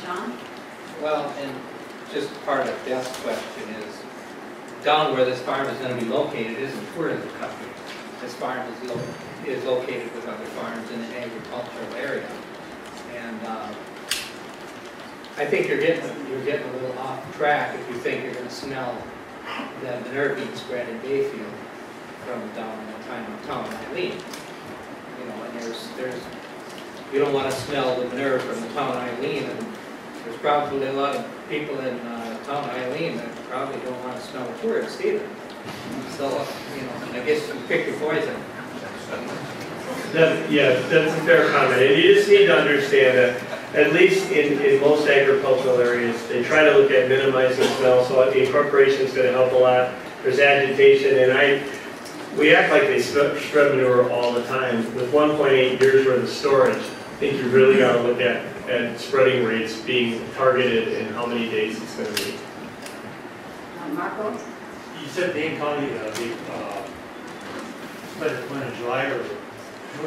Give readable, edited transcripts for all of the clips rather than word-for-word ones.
John? Well, and just part of Beth's question is, down where this farm is going to be located isn't where the country. This farm is located with other farms in an agricultural area. And I think you're getting a little off track if you think you're going to smell the manure being spread in Bayfield from down in the town of Eileen. You know, and there's you don't want to smell the manure from the town of Eileen, and there's probably a lot of people in town of Eileen that probably don't want to smell tourists either. So, you know, I guess you pick your poison. Yeah, that's a fair comment. And you just need to understand that, at least in most agricultural areas, they try to look at minimizing smell, so the incorporation is going to help a lot. There's agitation, and we act like they spread manure all the time. With 1.8 years worth of storage, I think you really got to look at spreading rates being targeted and how many days it's going to be. Marco? You said Dane County, they spread it when it's dry or?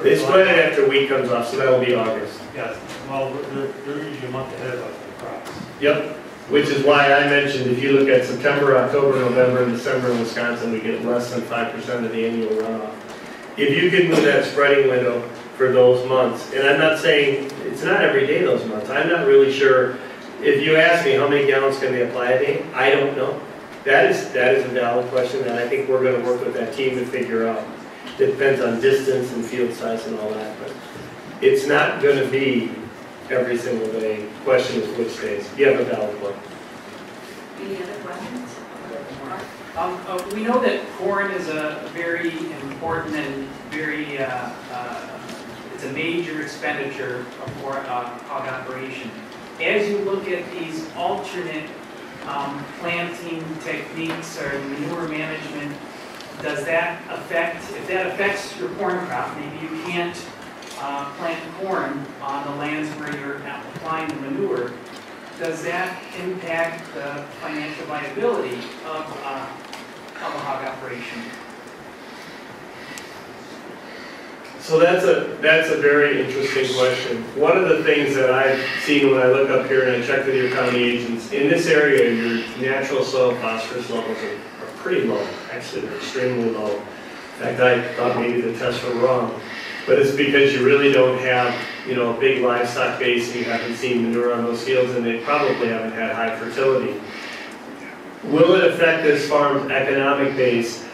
They spread it after wheat comes off, so that'll be August. Yes, well, they're usually a month ahead of us for crops. Yep, which is why I mentioned if you look at September, October, November, and December in Wisconsin, we get less than 5% of the annual runoff. If you can move that spreading window for those months, and I'm not saying it's not every day those months, I'm not really sure. If you ask me how many gallons can they apply a day, I don't know. That is a valid question that I think we're going to work with that team to figure out. It depends on distance and field size and all that, but it's not going to be every single day. Question is which days. You have a valid point. Any other questions? We know that corn is a very important and very, it's a major expenditure for a hog operation. As you look at these alternate planting techniques or manure management, does that affect, if that affects your corn crop, maybe you can't plant corn on the lands where you're applying the manure, does that impact the financial viability of a hog operation? So that's a very interesting question. One of the things that I've seen when I look up here and I check with your county agents, in this area your natural soil phosphorus levels are pretty low. Actually, they're extremely low. In fact, I thought maybe the tests were wrong. But it's because you really don't have, you know, a big livestock base and you haven't seen manure on those fields and they probably haven't had high fertility. Will it affect this farm's economic base?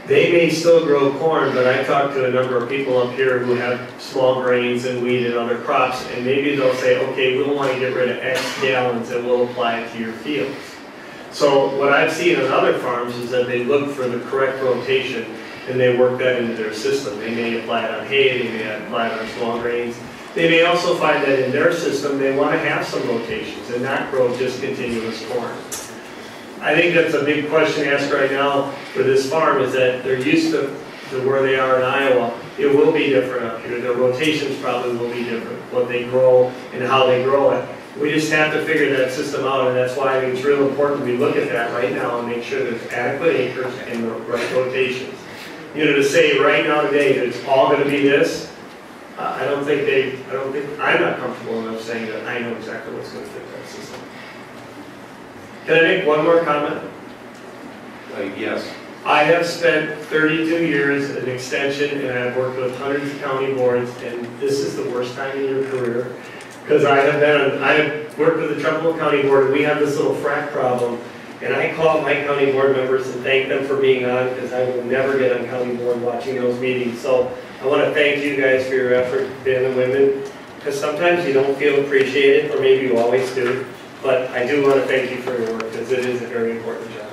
They may still grow corn, but I talked to a number of people up here who have small grains and wheat and other crops, and maybe they'll say, okay, we'll want to get rid of X gallons and we'll apply it to your fields. So what I've seen on other farms is that they look for the correct rotation and they work that into their system. They may apply it on hay, they may apply it on small grains. They may also find that in their system they want to have some rotations and not grow just continuous corn. I think that's a big question to ask right now for this farm, is that they're used to where they are in Iowa. It will be different up here. Their rotations probably will be different, what they grow and how they grow it. We just have to figure that system out, and that's why I think it's real important we look at that right now and make sure there's adequate acres and the right rotations. You know, to say right now today that it's all going to be this, I'm not comfortable enough saying that I know exactly what's going to fit that system. Can I make one more comment? Yes. I have spent 32 years in extension and I've worked with hundreds of county boards, and this is the worst time in your career because I have worked with the Trumbull County Board and we have this little frac problem, and I call my county board members and thank them for being on because I will never get on county board watching those meetings. So I want to thank you guys for your effort, men and women, because sometimes you don't feel appreciated, or maybe you always do. But I do want to thank you for your work because it is a very important job.